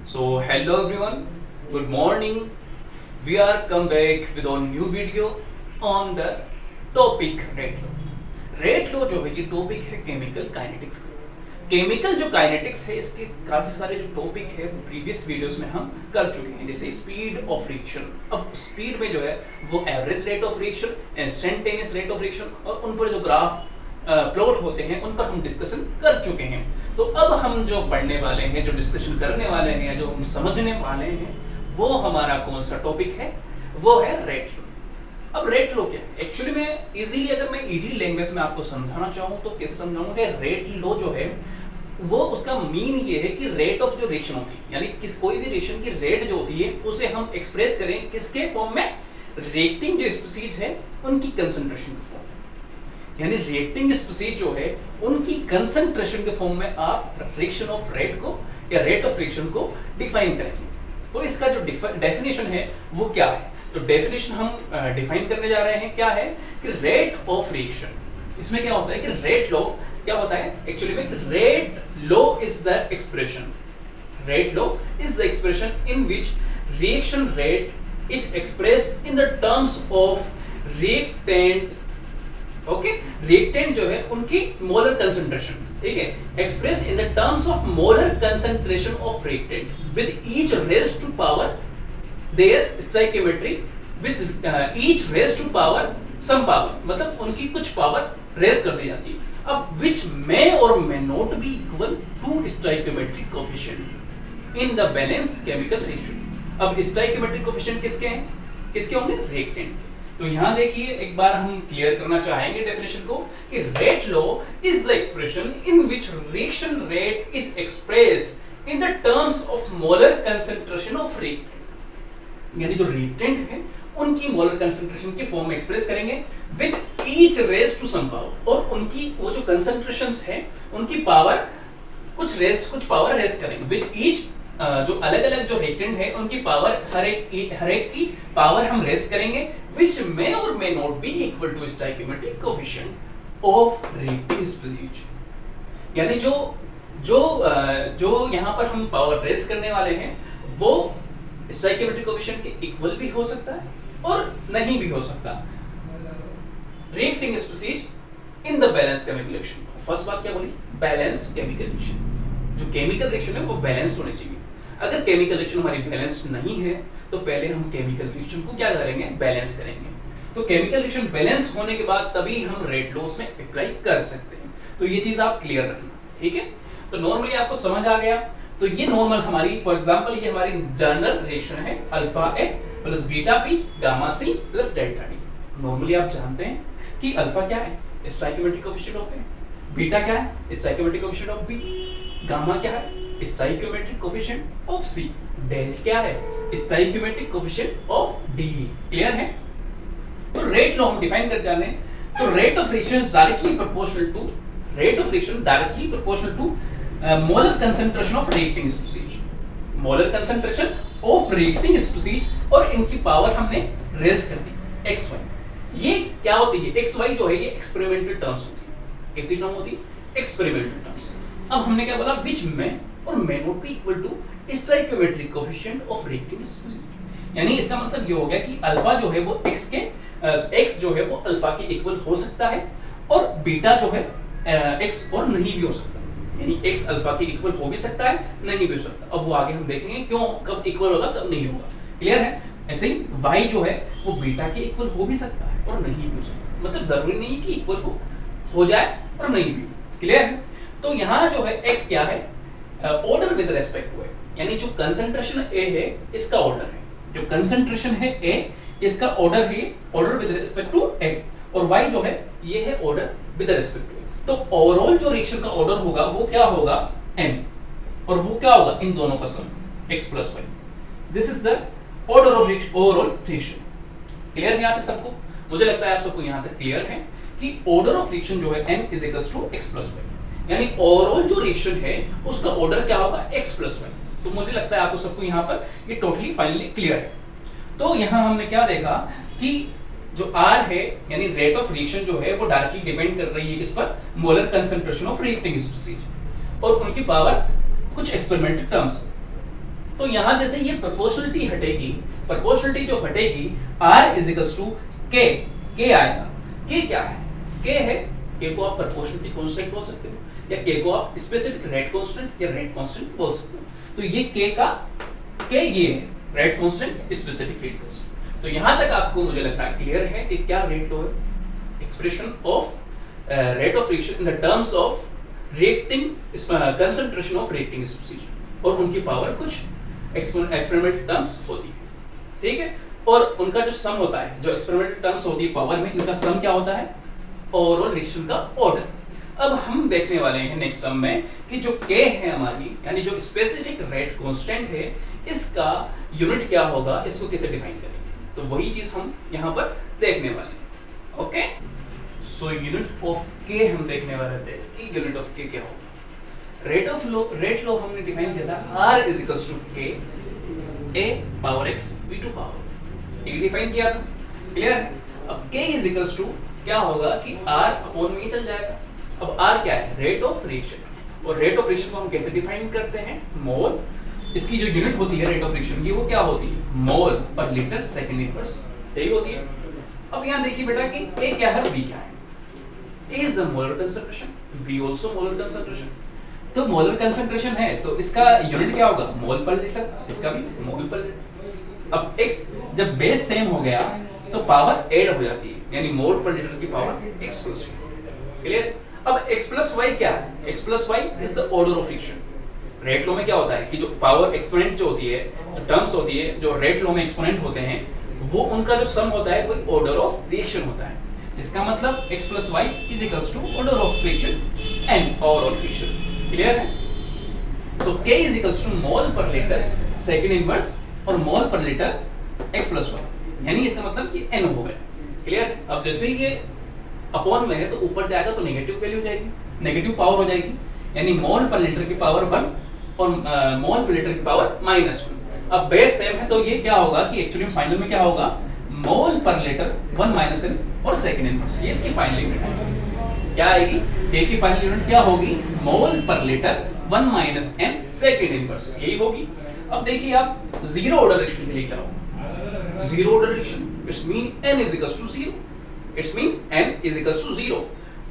So hello everyone, good morning. We are come back with a new video on the topic rate law. Rate law जो है ये topic है chemical kinetics का। Chemical जो kinetics है इसके काफी सारे जो टॉपिक है वो प्रीवियस वीडियोस में हम कर चुके हैं, जैसे स्पीड ऑफ रिएक्शन। अब स्पीड में जो है वो average rate of reaction, instantaneous rate of reaction और उन पर जो ग्राफ प्लॉट होते हैं उन पर हम डिस्कशन कर चुके हैं। तो अब हम जो पढ़ने वाले हैं, जो डिस्कशन करने वाले हैं, जो हम समझने वाले हैं, वो हमारा कौन सा टॉपिक है? वो है रेट लो। अब रेट लो क्या है? एक्चुअली में इजीली अगर मैं इजी लैंग्वेज में आपको समझाना चाहूँ तो कैसे समझाऊंगा कि रेट लो जो है वो उसका मीन ये है कि रेट ऑफ जो रिएक्शन होती है, यानी किस कोई भी रिएक्शन की रेट जो होती है उसे हम एक्सप्रेस करें किसके फॉर्म में? रिएक्टिंग जो स्पीसीज है उनकी कंसंट्रेशन के फॉर्म में। यानी रिएक्टिंग स्पीसीज जो है उनकी कंसंट्रेशन के फॉर्म में आप रिएक्शन ऑफ रेट को या रेट ऑफ रिएक्शन को डिफाइन करेंगे। तो इसका जो डेफिनेशन है वो क्या है? तो डेफिनेशन हम डिफाइन करने जा रहे हैं, क्या है कि रेट ऑफ रिएक्शन। इसमें क्या होता है कि रेट लॉ क्या होता है एक्चुअली में? Rate law is the expression, rate law is the expression in which reaction rate is expressed in the terms of reactant. Okay, reactant जो है उनकी मोलर कंसंट्रेशन, ठीक है, express in the terms of molar concentration of reactant with each raise to power their stoichiometry, with each raise to power some power, मतलब उनकी कुछ power raise कर दी जाती है। अब विच मे और may not be equal to stoichiometric coefficient in the balance chemical reaction. अब stoichiometric coefficient किसके हैं? किसके होंगे? रिएक्टेंट। तो यहां देखिए एक बार हम क्लियर करना चाहेंगे डेफिनेशन को कि rate law is the expression in which reaction rate is expressed in the terms of molar concentration of reactant. यानी जो रिएक्टेंट है उनकी मोलर कंसंट्रेशन के फॉर्म में एक्सप्रेस करेंगे with each raise to some power, और उनकी वो जो कंसंट्रेशंस है उनकी पावर कुछ पावर रेज करेंगे विद ईच, जो अलग अलग जो रिएक्टेंट है उनकी पावर हर एक की पावर हम रेज करेंगे which may or may not be equal to stoichiometric coefficient of reacting species। यानी जो यहाँ पर हम पावर रेज करने वाले हैं वो stoichiometric coefficient के इक्वल भी हो सकता है और नहीं भी हो सकता। reacting species in the balanced chemical reaction। First बात क्या बोली? Balance chemical reaction. जो केमिकल रिएक्शन है वो बैलेंस होने चाहिए। अगर केमिकल रिएक्शन हमारी बैलेंस नहीं है तो पहले हम केमिकल रिएक्शन को क्या करेंगे? बैलेंस करेंगे। तो केमिकल रिएक्शन बैलेंस होने के बाद तभी हम रेट लॉ में अप्लाई कर सकते हैं। तो ये चीज आप क्लियर रखना, ठीक है? तो नॉर्मली आपको समझ आ गया। तो ये नॉर्मल हमारी, फॉर एग्जांपल ये हमारी जनरल रिएक्शन है alpha A plus beta B gamma C plus delta D. Normally आप जानते हैं कि अल्फा क्या है? Stoichiometric coefficient of A, beta क्या है? Stoichiometric coefficient of B, gamma क्या है? Stoichiometric coefficient of C, delta क्या है? Stoichiometric coefficient of D. Clear है? तो रेट लॉ हम डिफाइन कर जाने, तो rate of reaction is directly proportional to, rate of reaction directly proportional to molar concentration of reacting species, molar concentration of reacting species, और इनकी power हमने raise कर दी एक्स वाई। ये क्या होती है? एक्स वाई जो है ये एक्सपेरिमेंटल टर्म्स होती है। कैसी टर्म होती है? Experimental terms. अब हमने क्या बोला? विच में और may not be equal to stoichiometric coefficient of reacting species. यानी इसका मतलब ये हो गया कि अल्फा जो है वो एक्स जो है वो अल्फा के इक्वल हो सकता है, और बीटा जो है एक्स और नहीं भी हो सकता। यानी एक्स अल्फा के इक्वल हो भी सकता है, नहीं भी हो सकता। अब वो आगे हम देखेंगे क्यों, कब इक्वल होगा कब नहीं होगा। क्लियर है? ऐसे ही वाई जो है वो बीटा के इक्वल हो भी सकता है और नहीं भी हो सकता। मतलब जरूरी नहीं कि इक्वल हो जाए और नहीं भी। क्लियर है? तो यहाँ जो है एक्स क्या है? ऑर्डर विद रेस्पेक्ट टू ए, यानी जो कंसंट्रेशन ए है इसका ऑर्डर है, जो कंसंट्रेशन है ए इसका ऑर्डर है, ऑर्डर विद रिस्पेक्ट टू ए, और वाई जो है ये है ऑर्डर विद रिस्पेक्ट टू ए। तो ओवरऑल जो रिएक्शन का ऑर्डर होगा वो क्या होगा? एन, और वो क्या होगा? इन दोनों का sum x plus y. This is the order of overall reaction. Clear है यहाँ तक सबको? मुझे लगता है आप सबको यहाँ तक क्लियर है कि ऑर्डर ऑफ रिएक्शन जो है n is equals to x plus y, यानी ओवरऑल जो रिएक्शन है उसका ऑर्डर क्या होगा? x प्लस वाई। तो मुझे लगता है आपको सबको यहाँ पर ये टोटली फाइनली क्लियर है। तो यहाँ हमने क्या देखा कि जो R है यानी रेट ऑफ रिएक्शन जो है वो डायरेक्टली डिपेंड कर रही है इस पर molar concentration of reacting species, और उनकी पावर कुछ एक्सपेरिमेंटल टर्म्स। तो यहां जैसे ये प्रोपोर्शनलिटी हटेगी, प्रोपोर्शनलिटी जो हटेगी R is equal to K, K आएगा। K क्या है? K है, K को आप प्रोपोर्शनलिटी कांस्टेंट बोल सकते हो या K को आप स्पेसिफिक रेट कांस्टेंट या रेट कांस्टेंट बोल सकते हो। तो ये K का K ये है rate constant, specific rate constant. तो यहां तक आपको मुझे लग रहा है क्लियर है कि क्या रेट लॉ है। Expression of rate of reaction in the terms of reacting concentration of reacting species और उनकी पावर कुछ एक्सपेरिमेंटल टर्म्स होती है, ठीक है। और उनका जो सम होता है, जो एक्सपेरिमेंटल टर्म्स होती है पावर में, इनका सम क्या होता है? ओवरऑल रिएक्शन का ऑर्डर। अब हम देखने वाले हैं नेक्स्ट टर्म में कि जो K है हमारी, यानी जो स्पेसिफिक रेट कांस्टेंट है, इसका यूनिट क्या होगा, इसको कैसे डिफाइन करेंगे। तो वही चीज हम यहां पर देखने वाले हैं। Okay, so unit of K हम देखने वाले थे कि यूनिट ऑफ K क्या होगा। रेट लॉ हमने डिफाइन किया था R is equal to K A power x b to power, ये डिफाइन किया था, क्लियर है। अब K इज इक्वल टू क्या होगा कि R अपॉन में ही चल जाएगा। अब R क्या है? Rate of reaction. और रेट ऑफ रिएक्शन को हम कैसे डिफाइन करते हैं? मोल, इसकी जो यूनिट होती है रेट ऑफ रिएक्शन की वो क्या होती है? मोल पर लीटर सेकंड इनवर्स, यही होती है। अब यहां देखिए बेटा कि A क्या है, B क्या है। A is the molar concentration, B also molar concentration. तो मोलर कंसंट्रेशन है तो इसका यूनिट क्या होगा? मोल पर लीटर, इसका भी मोल पर लीटर। अब x जब बेस सेम हो गया तो पावर ऐड हो जाती है, यानी मोल पर लीटर की power x plus y, clear. अब x प्लस y क्या है? x plus y is the order of reaction. Rate law में क्या होता है कि जो पावर एक्सपोनेंट जो होती है, जो टर्म्स होती है, जो रेट लॉ में एक्सपोनेंट होते हैं, वो उनका जो सम होता है कोई ऑर्डर ऑफ रिएक्शन होता है। इसका मतलब x plus y is equals to order of reaction n overall reaction, clear है। So K is equals to mole per litre second inverse और मोल per litre x plus y, यानी इसका मतलब कि n हो गया, क्लियर। अब जैसे ही ये अपॉन में है तो ऊपर जाएगा तो नेगेटिव वैल्यू हो जाएगी, नेगेटिव पावर हो जाएगी, यानी मोल पर लीटर की पावर 1 और मोल पर लीटर की पावर -1। अब बेस सेम है तो ये क्या होगा कि एक्चुअली फाइनल में क्या होगा? मोल पर लीटर 1 माइनस n और सेकंड इनवर्स, ये इसकी फाइनल यूनिट है। क्या आएगी? K की फाइनल यूनिट क्या होगी? मोल per litre 1 minus n second inverse, यही होगी। अब देखिए आप जीरो ऑर्डर रिएक्शन के लिए क्या होगा? Zero order reaction it's mean n is equal to 0, it's mean n is equal to 0।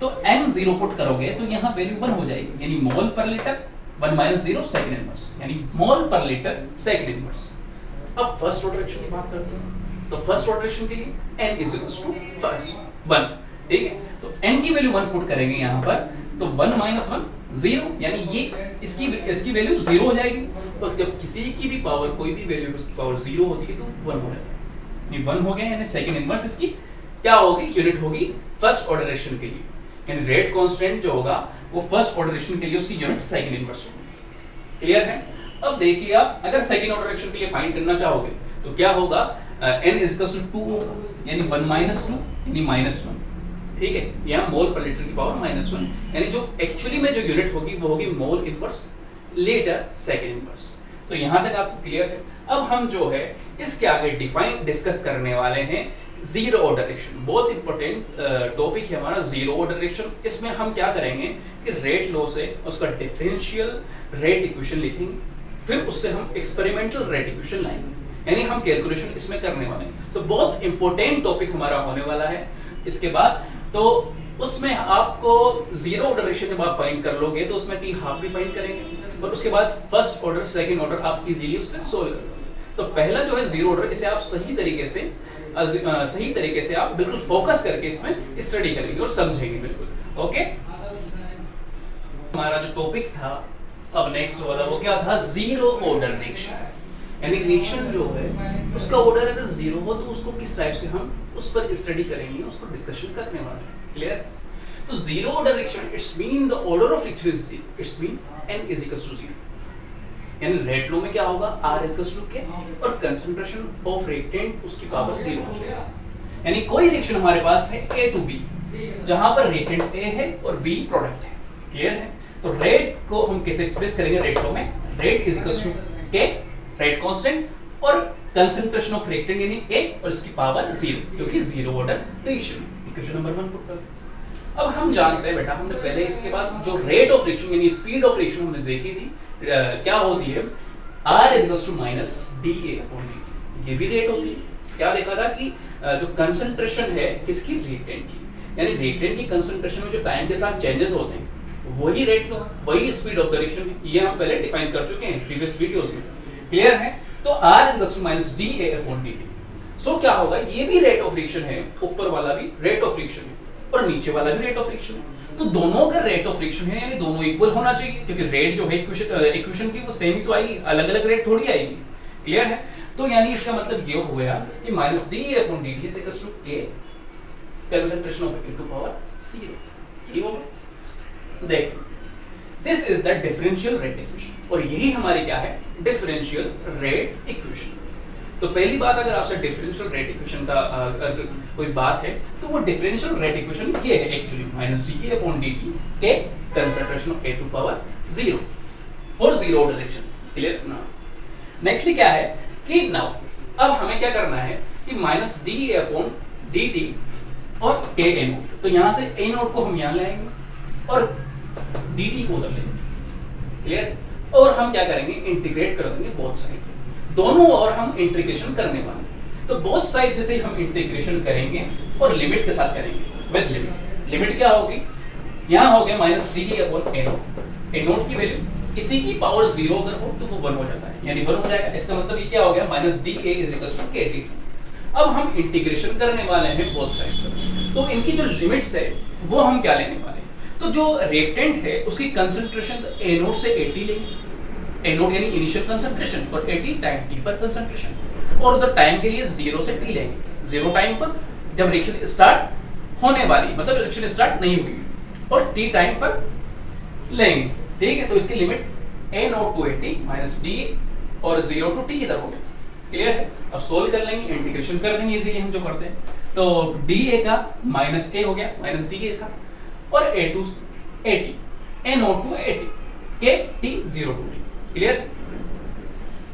तो n 0 पुट करोगे तो यहां वैल्यू 1 हो जाएगी, यानी मोल per litre 1 minus 0 second inverse, यानी मोल पर लीटर सेकंड इनवर्स। अब फर्स्ट ऑर्डर रिएक्शन की बात करते हैं, तो फर्स्ट ऑर्डर रिएक्शन के लिए n is equal to first 1, ठीक है। तो n की वैल्यू 1 पुट करेंगे यहां पर, तो 1 माइनस 1 0, यानी ये इसकी वैल्यू 0 हो जाएगी। और जब किसी की भी पावर कोई भी वैल्यू उसकी पावर 0 होती है तो 1 हो जाता है, ये 1 हो गया, यानी सेकंड इनवर्स इसकी क्या होगी? यूनिट होगी फर्स्ट ऑर्डर रिएक्शन के लिए, यानी रेट कांस्टेंट जो होगा वो फर्स्ट ऑर्डर रिएक्शन के लिए उसकी यूनिट सेकंड इनवर्स होगी, क्लियर है। अब देखिए आप अगर सेकंड ऑर्डर रिएक्शन के लिए फाइंड करना चाहोगे तो क्या होगा? n इज इक्वल टू 2 यानी 1 माइनस 2 यानी -1, ठीक है। यहाँ मोल पर लीटर की पावर -1, यानी जो एक्चुअली में जो यूनिट होगी वो होगी mole inverse litre second inverse. तो यहां तक आपको क्लियर है। अब हम जो है इसके आगे डिस्कस करने वाले हैं जीरो ऑर्डर रिएक्शन। बहुत इंपॉर्टेंट टॉपिक है हमारा जीरो ऑर्डर रिएक्शन। इसमें हम क्या करेंगे कि रेट लॉ से उसका डिफरेंशियल रेट इक्वेशन लिखेंगे, फिर उससे हम एक्सपेरिमेंटल रेट इक्वेशन लाएंगे, यानी हम कैलकुलेशन इसमें करने वाले हैं। तो बहुत इंपॉर्टेंट टॉपिक हमारा होने वाला है इसके बाद। तो उसमें आपको जीरो ऑर्डर रिएक्शन जब आप फाइंड कर लोगे तो उसमें टी हाफ भी फाइंड करेंगे और उसके बाद फर्स्ट ऑर्डर सेकंड ऑर्डर आप इजीली उससे सोल्व कर लोगे। तो पहला जो है जीरो ऑर्डर, इसे आप सही तरीके से आप बिल्कुल फोकस करके इसमें स्टडी करेंगे और समझेंगे बिल्कुल। ओके, हमारा जो टॉपिक था अब नेक्स्ट वाला वो क्या था? जीरो ऑर्डर रिएक्शन, यानी रिएक्शन जो है उसका ऑर्डर अगर जीरो हो तो उसको किस टाइप से हम उस पर स्टडी करेंगे, उस पर डिस्कशन करने वाले हैं, क्लियर। तो zero order reaction it's mean the order of reaction is zero, it's mean n is equal to 0, यानी रेट लो में क्या होगा? R is equal to K और कंसंट्रेशन ऑफ रिएक्टेंट उसकी पावर 0 हो जाएगा। यानी कोई रिएक्शन हमारे पास है A टू B, जहां पर रिएक्टेंट A है और B प्रोडक्ट है, क्लियर है। तो रेट को हम कैसे एक्सप्रेस करेंगे रेट लो में? Rate is equal to K rate constant और कंसंट्रेशन ऑफ रिएक्टेंट यानी A और इसकी पावर 0, क्योंकि zero order reaction. Equation number 1 put कर। अब हम जानते हैं बेटा, हमने पहले इसके पास जो रेट ऑफ रिएक्शन यानी स्पीड ऑफ रिएक्शन हमने देखी थी क्या होती है? R is equals to minus d A upon d. ये भी रेट होती है। क्या देखा था कि जो कंसंट्रेशन है किसकी, रिएक्टेंट की, यानी रिएक्टेंट की कंसंट्रेशन में जो टाइम के साथ चेंजेस होते हैं वही रेट लो है, वही स्पीड ऑफ द रिएक्शन है। ये हम पहले डिफाइन कर चुके हैं प्रीवियस वीडियोस में, क्लियर है। तो R is equals to minus d A upon d t. So क्या होगा, ये भी रेट ऑफ रिएक्शन है, ऊपर वाला भी रेट ऑफ रिएक्शन है और नीचे वाला भी रेट ऑफ रिएक्शन है। तो दोनों का रेट ऑफ रिएक्शन है, यानी दोनों इक्वल होना चाहिए, क्योंकि रेट जो है इक्वेशन की वो सेम ही तो आएगी, अलग अलग रेट थोड़ी आएगी, क्लियर है। तो यानी इसका मतलब ये हो गया कि minus d upon d t is equal to k concentration of A to power 0। ये होगा, देख this is the differential rate equation, और यही हमारी क्या है, डिफरेंशियल रेट इक्वेशन। तो पहली बात, अगर आपसे डिफरेंशियल रेट इक्वेशन का अगर कोई बात है तो वो डिफरेंशियल रेट इक्वेशन ये है actually, minus d upon d t k concentration of A to power 0 for zero direction, clear ना। नेक्स्टली क्या है कि नाउ अब हमें क्या करना है कि minus d upon d T और के ए नोट, तो यहां से ए नोट को हम यहां लाएंगे और डी टी को उधर ले जाएंगे, क्लियर। और हम क्या करेंगे, इंटीग्रेट कर देंगे बोथ साइड, दोनों और हम इंटीग्रेशन करने वाले। तो बोथ साइड जैसे हम इंटीग्रेशन करेंगे और लिमिट के साथ करेंगे विद लिमिट। लिमिट क्या होगी, यहां हो गया माइनस डी अपॉन ए नोट, ए नोट की वैल्यू किसी की पावर 0 अगर हो तो वो 1 हो जाता है, यानी 1 हो जाएगा। इसका मतलब ये क्या हो गया, minus d a is equal to k d. अब हम इंटीग्रेशन करने वाले हैं बोथ साइड पर, तो इनकी जो लिमिट्स है वो हम क्या लेने वाले हैं। तो जो रिएक्टेंट है उसकी कंसंट्रेशन ए नोट से 80 लेंगे, ए नोट यानी इनिशियल कंसंट्रेशन, और 80 टाइम टी पर कंसंट्रेशन, और उधर टाइम के लिए 0 से टी लेंगे, 0 टाइम पर जब रिएक्शन स्टार्ट होने वाली, मतलब रिएक्शन स्टार्ट नहीं हुई, और टी टाइम पर लेंगे, ठीक है। तो इसकी limit a naught to 80 minus d और 0 टू टी इधर हो गया, क्लियर है। अब सोल्व कर लेंगे, इंटीग्रेशन कर देंगे इजीली हम जो करते हैं। तो डी ए का माइनस ए हो गया, माइनस डी ए था, और a to 80, a naught to 80 k t 0 to t, clear.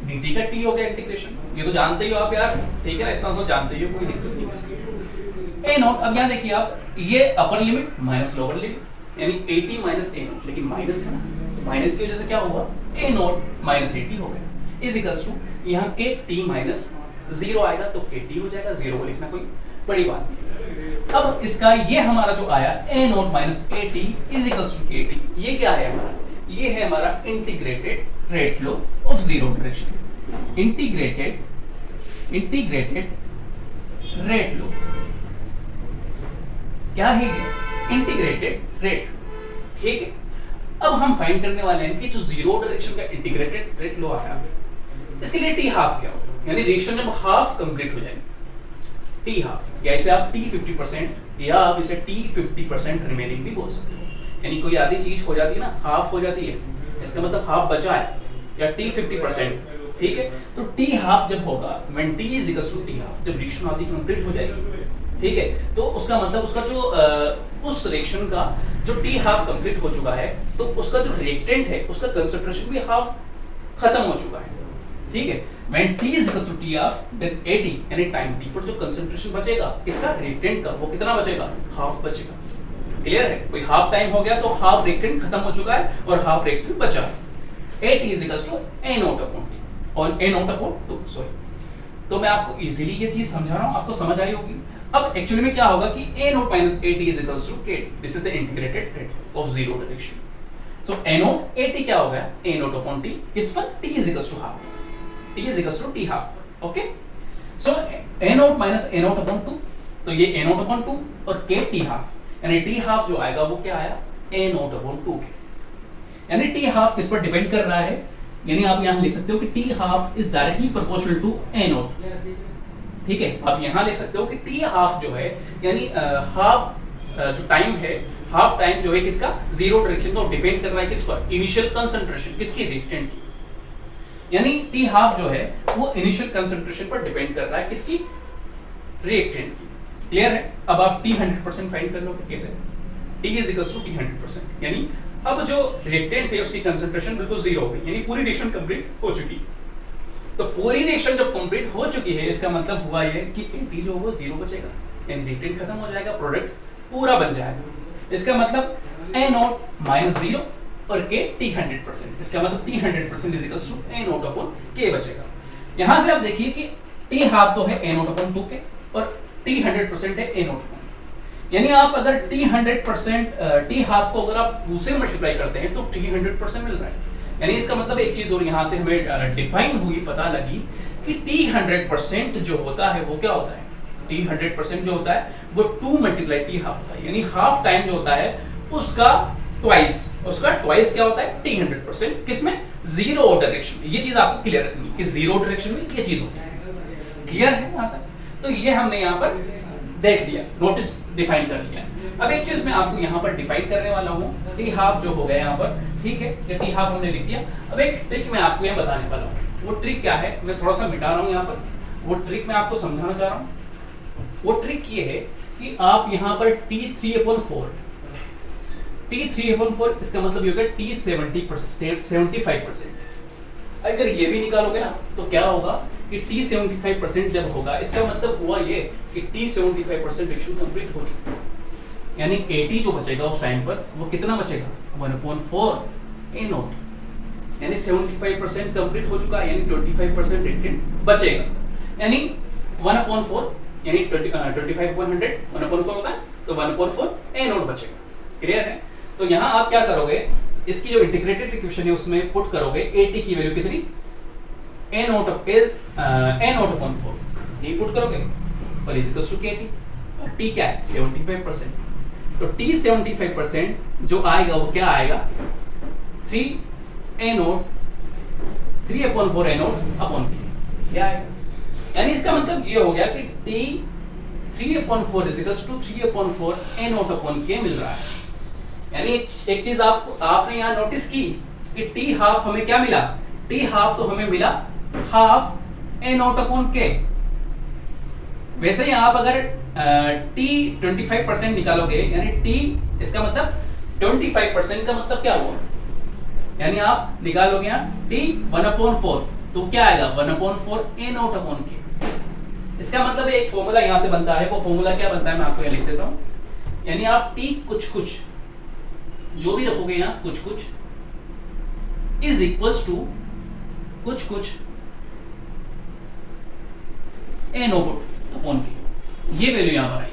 dt का t हो गया इंटीग्रेशन, ये तो जानते ही हो आप यार, ठीक है ना, इतना तो जानते ही हो, कोई दिक्कत नहीं। ए नोट, अब यहां देखिए आप, ये upper limit minus lower limit, यानी 80 माइनस ए नोट, लेकिन माइनस है ना, तो माइनस की वजह से क्या हुआ, ए नोट माइनस 80 हो गया, इज इक्वल्स टू यहां के t माइनस 0 आएगा तो के टी हो जाएगा, 0 को लिखना कोई बड़ी बात नहीं। अब इसका ये हमारा जो आया A naught minus 80 is equals to k t, ये क्या है हमारा, ये है हमारा integrated rate law of zero direction, integrated rate law, क्या है ये, इंटीग्रेटेड रेट, ठीक है। अब हम फाइंड करने वाले हैं कि जो जीरो डायरेक्शन का इंटीग्रेटेड रेट लो आया, इसके लिए टी हाफ क्या होगा, यानी रिएक्शन जब हाफ कंप्लीट हो जाएगी, टी हाफ, या इसे आप टी 50% या आप इसे टी 50% रिमेनिंग भी बोल सकते हो, यानी कोई आधी चीज हो जाती है ना, हाफ हो जाती है, इसका मतलब हाफ बचा है, या टी 50%, ठीक है। तो टी हाफ जब होगा, when t is equal to t half, जब रिएक्शन आधी कंप्लीट हो जाएगी, ठीक है, तो उसका मतलब उसका जो उस रिएक्शन का जो टी हाफ कंप्लीट हो चुका है, तो उसका जो रिएक्टेंट है उसका कंसंट्रेशन भी हाफ खत्म हो चुका है, ठीक है। When t is equal to t of then 80, यानी टाइम t पर जो कंसंट्रेशन बचेगा इसका रिएक्टेंट का, वो कितना बचेगा, हाफ बचेगा, क्लियर है। कोई हाफ टाइम हो गया तो हाफ रिएक्टेंट खत्म हो चुका है और हाफ रिएक्टेंट बचा है। at is equal to a naught upon t और a नॉट अपॉन 2, सॉरी। तो मैं आपको इजीली ये चीज समझा रहा हूं, आपको समझ आई होगी। अब एक्चुअली में क्या होगा कि a naught minus at is equal to k, this is the integrated rate of zero direction. So a naught at क्या हो गया, a नॉट अपॉन t, किस पर, t is equal to half, t is equals to t half, okay। so a naught minus a naught upon 2, तो ये a naught upon 2 और k t half, यानी t half जो आएगा वो क्या आया, a naught upon 2k, यानी t half किस पर डिपेंड कर रहा है, यानी आप यहाँ लिख सकते हो कि t half is directly proportional to a naught, ठीक है। आप यहाँ लिख सकते हो कि t half जो है, यानी हाफ जो टाइम है, हाफ टाइम जो है किसका, जीरो डायरेक्शन का, डिपेंड कर रहा है किस पर, इनिशियल कंसंट्रेशन किसकी, रिएक्टेंट की, यानी टी हाफ जो है वो इनिशियल कंसंट्रेशन पर डिपेंड कर रहा है किसकी, रिएक्टेंट की, क्लियर है। अब आप टी 100% फाइंड कर लो कैसे, t is equal to t 100%, यानी अब जो रिएक्टेंट है उसकी कंसंट्रेशन बिल्कुल 0 हो गई, यानी पूरी रिएक्शन कंप्लीट हो चुकी। तो पूरी रिएक्शन जब कंप्लीट हो चुकी है, इसका मतलब हुआ ये कि टी जो वो 0 बचेगा, यानी रिएक्टेंट खत्म हो जाएगा, प्रोडक्ट पूरा बन जाएगा। इसका मतलब a नॉट माइनस 0 और k t 100%, इसका मतलब t 100% is equals to a naught upon k बचेगा। यहां से आप देखिए कि t हाफ तो है a नॉट अपॉन 2k और t 100% है a नॉट अपॉन, यानी आप अगर t 100% t हाफ को अगर आप 2 से मल्टीप्लाई करते हैं तो t 100% मिल रहा है। यानी इसका मतलब एक चीज और यहां से हमें डिफाइन हुई, पता लगी कि t 100% जो होता है वो क्या होता है, t 100% जो होता है वो 2 मल्टीप्लाई t हाफ होता है, यानी हाफ टाइम जो होता है उसका ट्वाइस क्या होता है t 100%, किसमें, जीरो डायरेक्शन में। ये चीज आपको क्लियर रखनी है कि जीरो डायरेक्शन में ये चीज होती है। क्लियर है यहां तक? तो ये हमने यहां पर देख लिया, नोटिस डिफाइन कर लिया। अब एक चीज मैं आपको यहां पर डिफाइन करने वाला हूं, टी हाफ जो हो गया यहां पर, ठीक है, ये टी हाफ हमने लिख दिया। अब एक ट्रिक मैं आपको यहां बताने वाला हूं, वो ट्रिक क्या है, मैं थोड़ा सा मिटा रहा हूं यहां पर, वो ट्रिक मैं आपको समझाना चाह रहा हूं। वो ट्रिक ये है कि आप यहां पर t3/4, t3/4 इसका मतलब ये होगा t 75%। अगर ये भी निकालोगे ना तो क्या होगा कि t 75% जब होगा, इसका मतलब हुआ ये कि t 75% रिएक्शन कंप्लीट हो चुका है, यानी AT जो बचेगा उस टाइम पर वो कितना बचेगा, 1/4 A नॉट, यानी 75% कंप्लीट हो चुका है, यानी 25% रिएक्टेंट बचेगा, यानी 1/4 यानी 25/100 1/4 होता है, तो 1/4 A नॉट बचेगा। क्लियर है? तो यहां आप क्या करोगे, इसकी जो इंटीग्रेटेड इक्वेशन है उसमें पुट करोगे AT की वैल्यू कितनी, A नॉट अपॉन 4 ये पुट करोगे और इज इक्वल्स टू KT, और T क्या है 75%, तो T 75% जो आएगा वो क्या आएगा 3/4 A नॉट अपॉन K, क्या आएगा, यानी इसका मतलब ये हो गया कि T 3/4 is equals to 3/4 A naught upon K मिल रहा है। यानी एक चीज आपने यहां नोटिस की कि टी हाफ हमें क्या मिला, टी हाफ तो हमें मिला हाफ ए नॉट अपॉन के। वैसे ही आप अगर टी 25% निकालोगे, यानी टी इसका मतलब 25% का मतलब क्या हुआ, यानी आप निकालोगे यहां टी 1/4 तो क्या आएगा 1/4 ए नॉट अपॉन के। इसका मतलब एक फॉर्मूला यहां से बनता है, वो फॉर्मूला क्या बनता है मैं आपको यहां लिख देता हूं, यानी आप टी कुछ जो भी रखोगे यहां कुछ इज इक्वल्स टू कुछ ए नॉट अपॉन के, ये वैल्यू यहां पर आई।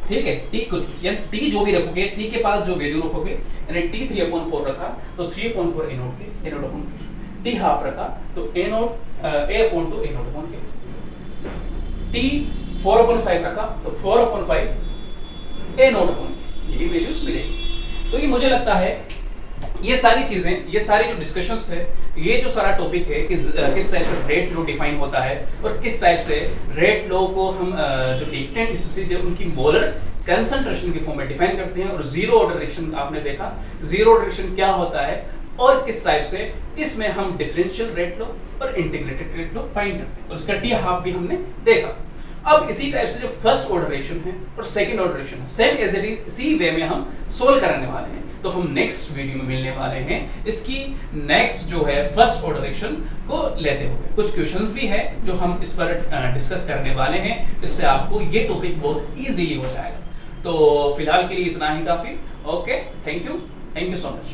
ठीक है, टी कुछ यानी टी जो भी रखोगे, टी के पास जो वैल्यू रखोगे, यानी टी 3/4 रखा तो 3/4 A naught k, A naught upon k. T half रखा तो A naught A upon two A naught upon k. T 4/5 रखा तो 4/5 ए नॉट अपॉन के, यही वैल्यूज मिलेगी। तो ये मुझे लगता है ये सारी चीजें, ये सारी जो डिस्कशंस है, ये जो सारा टॉपिक है कि किस टाइप से रेट लो डिफाइन होता है और किस टाइप से रेट लो को हम जो रिएक्टेंट स्पीशीज है उनकी मोलर कंसंट्रेशन के फॉर्म में डिफाइन करते हैं, और जीरो ऑर्डर रिएक्शन आपने देखा, जीरो ऑर्डर रिएक्शन क्या होता है और किस टाइप से इसमें हम डिफरेंशियल रेट लो और इंटीग्रेटेड रेट लो फाइंड करते हैं, और इसका टी हाफ भी हमने देखा। अब इसी टाइप से जो फर्स्ट ऑर्डर रिएक्शन है और सेकंड ऑर्डर रिएक्शन है, सेम एज इट इज इसी वे में हम सोल्व करने वाले हैं। तो हम नेक्स्ट वीडियो में मिलने वाले हैं इसकी नेक्स्ट जो है फर्स्ट ऑर्डर रिएक्शन को लेते हुए। कुछ क्वेश्चंस भी है जो हम इस पर डिस्कस करने वाले हैं, इससे आपको ये टॉपिक बहुत इजीली हो जाएगा। तो फिलहाल के लिए इतना ही काफी। Okay, thank you so much.